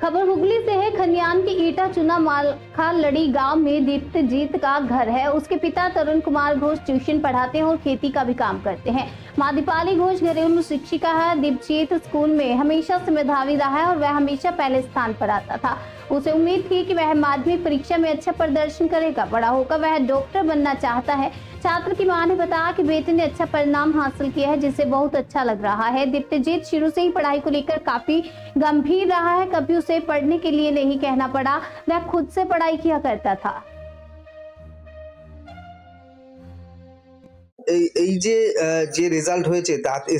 खबर हुगली से है। खनियान के ईटा चुना मालखा लड़ी गांव में दीप्तजीत का घर है। उसके पिता तरुण कुमार घोष ट्यूशन पढ़ाते हैं और खेती का भी काम करते हैं। मां दीपाली घोष घरेलू शिक्षिका है। दीपजीत स्कूल में हमेशा से मेधावी रहा है और वह हमेशा पहले स्थान पर आता था। उसे उम्मीद थी कि वह माध्यमिक परीक्षा में अच्छा प्रदर्शन करेगा। बड़ा होकर वह डॉक्टर बनना चाहता है। छात्र की मां ने बताया कि बेटे ने अच्छा परिणाम हासिल किया है, जिससे बहुत अच्छा लग रहा है। दीप्तजीत शुरू से ही पढ़ाई को लेकर काफी गंभीर रहा है। कभी उसे पढ़ने के लिए नहीं कहना पड़ा, वह खुद से पढ़ाई किया करता था। এই যে রেজাল্ট হয়েছে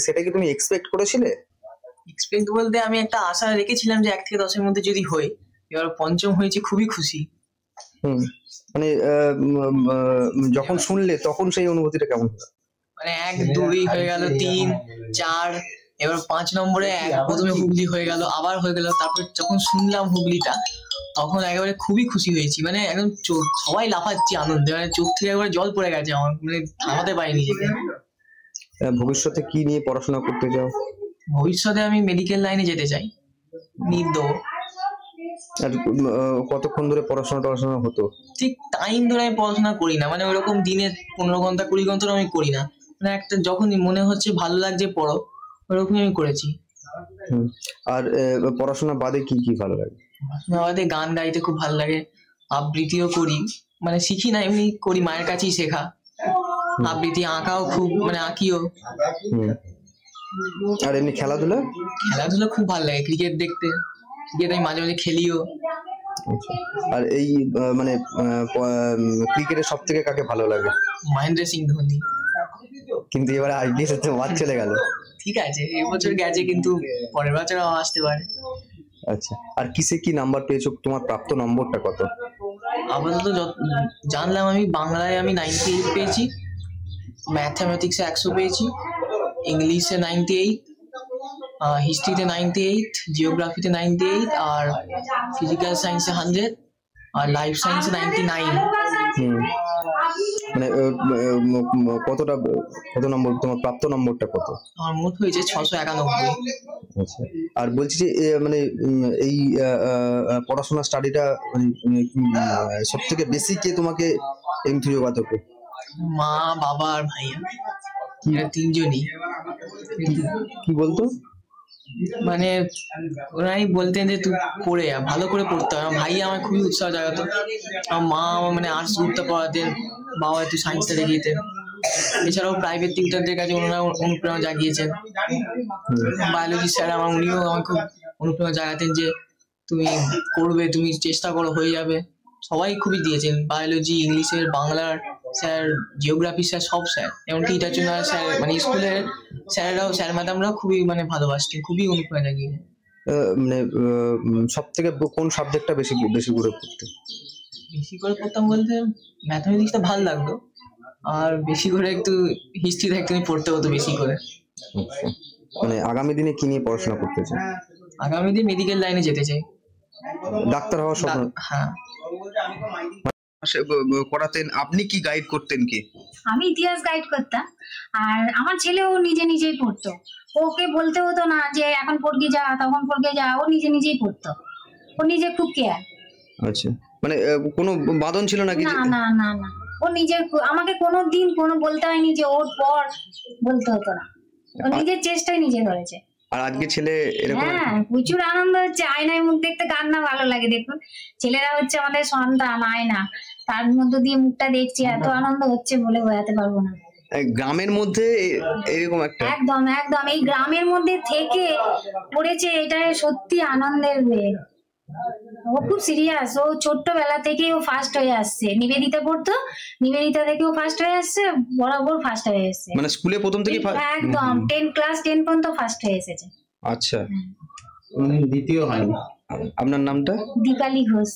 সেটা কি তুমি এক্সপেক্ট করেছিলে? এক্সপেক্ট বলতে আমি একটা আশা রেখেছিলাম যে 1 থেকে 10 এর মধ্যে যদি হয়। এবার পঞ্চম হয়েছে, খুবই খুশি। মানে যখন শুনলে তখন সেই অনুভূতিটা কেমন হলো? মানে 1 2 হয়ে গেল, 3 4, এবার 5 নম্বরে প্রথমে হুগলি হয়ে গেল, আবার হয়ে গেল। তারপর যখন শুনলাম হুগলিটা তখন একেবারে খুবই খুশি হয়েছি। মানে একদম সবাই লাফাচ্ছি আনন্দে, মানে চোখ থেকে একবারে জল পড়ে গেছে আমার, মানে থামাতে পারিনি নিজেকে। ভবিষ্যতে কি নিয়ে পড়াশোনা করতে চাও? ভবিষ্যতে আমি মেডিকেল লাইনে যেতে চাই, নিট দেবো। আর কতক্ষণ ধরে পড়াশোনা হতো? ঠিক টাইম ধরে আমি পড়াশোনা করি না, মানে ওইরকম দিনে 15 ঘন্টা 20 ঘন্টা আমি করি না। মানে একটা যখন মনে হচ্ছে ভালো লাগছে পড়ো, ওরকমই আমি করেছি। আর পড়াশোনা বাদে কি কি ভালো লাগে? পড়াশোনা বাদে গান গাইতে খুব ভালো লাগে, আবৃত্তিও করি, মানে শিখি না, এমনি করি, মায়ের কাছেই শেখা। আবৃত্তি, আঁকাও খুব, মানে আঁকিও। আর এমনি খেলাধুলা খুব ভালো লাগে, ক্রিকেট দেখতে, ক্রিকেট আমি মাঝে মাঝে খেলিও। আর এই মানে ক্রিকেটের সব থেকে কাকে ভালো লাগে? মহেন্দ্র সিং ধোনি। কিন্তু এবারে আইপিএল এ তো বাদ চলে গেল। ঠিক আছে, এবছর গেছে, কিন্তু পরের বছর আসতে পারে। আচ্ছা, আর কিসে কি নাম্বার পেয়েছো? তোমার প্রাপ্ত নম্বরটা কত? আপাতত জানলাম আমি বাংলায় 98 পেয়েছি, ম্যাথমেটিক্সে 100 পেয়েছি, ইংলিশে 98, হিস্ট্রিতে 98, জিওগ্রাফিতে 98, আর ফিজিক্যাল সায়েন্সে 100, আর লাইফ সায়েন্সে 99। মানে কত নম্বর তোমার প্রাপ্ত নম্বরটা কত? আমার মোট হয়েছে 691। আচ্ছা, আর বলছি যে মানে এই পড়াশোনা স্টাডিটা সব থেকে বেশি কে তোমাকে এমথি যোগাতো? মা, বাবা আর ভাইয়া, তিনজনই। কি বলতো? মানে ওরাই বলতেন যে তুই পড়ে যা, ভালো করে পড়তে হবে। আমার ভাইয়া আমার খুবই উৎসাহ জাগাতো। আমার মা আমার মানে আর্টস গ্রুপটা পড়াতেন, বাবা একটু সায়েন্সটা দেখিয়েতেন। এছাড়াও প্রাইভেট টিউটারদের কাছে ওনারা অনুপ্রেরণা জাগিয়েছেন। বায়োলজি স্যার উনিও আমার খুব অনুপ্রেরণা জাগাতেন যে তুমি করবে, তুমি চেষ্টা করো, হয়ে যাবে। সবাই খুবই দিয়েছেন, বায়োলজি, ইংলিশের, বাংলার স্যার, জিওগ্রাফি স্যার, সব স্যার, এমনকি এটা জন্য স্যার, মানে স্কুলের স্যারেরাও, স্যার ম্যাডামরাও খুবই মানে ভালোবাসতেন, খুবই অনুপ্রেরণা জাগিয়েছেন। মানে সব থেকে কোন সাবজেক্টটা বেশি করে পড়তে? বেশি করে পড়তাম বলতে ম্যাথমেটিক্সটা ভালো লাগতো, আর বেশি করে একটু হিস্ট্রি একটু পড়তে হতো বেশি করে। মানে আগামী দিনে কি নিয়ে পড়াশোনা করতে চাই? আগামী দিনে মেডিকেল লাইনে যেতে চাই, ডাক্তার হওয়ার স্বপ্ন। হ্যাঁ। করাতেন আপনি? কি গাইড করতেন? কি আমি ইতিহাস গাইড করতাম, আর আমার ছেলেও নিজে নিজেই পড়তো। ওকে বলতে হতো না যে এখন পড়কে যা, তখন পড়কে যা, ও নিজে নিজেই পড়তো। ও নিজে খুব কেয়ার। আচ্ছা, মানে কোনো বাঁধন ছিল নাকি? না না না না, ও নিজে, আমাকে কোনোদিন বলতে হয়নি যে ওর পর, বলতে হতো না। ও নিজের চেষ্টায় নিজে করেছে। আর আজকে ছেলে এরকম? হ্যাঁ, প্রচুর আনন্দ হচ্ছে। আয়নায় মুখ দেখতে কার না ভালো লাগে? দেখুন, ছেলেরা হচ্ছে আমাদের সন্তান, আয়না, তার মধ্যে দিয়ে মুখটা দেখছি, এত আনন্দ হচ্ছে বলে বোঝাতে পারবো না। গ্রামের মধ্যে এরকম একটা, একদম একদম এই গ্রামের মধ্যে থেকে পড়েছে, এটা সত্যি আনন্দের। ও খুব সিরিয়াস, ও ছোট্টবেলা থেকেই ও ফার্স্ট হয়ে আসছে। নিবেদিতা পড়তো, নিবেদিতা থেকে ও ফার্স্ট হয়ে আসছে, বরাবর ফার্স্ট হয়ে এসেছে। মানে স্কুলে প্রথম থেকে একদম ক্লাস 10 পর্যন্ত ফার্স্ট হয়ে এসেছে। আচ্ছা, দ্বিতীয় হয়নি। আপনার নামটা? দীপালি ঘোষ।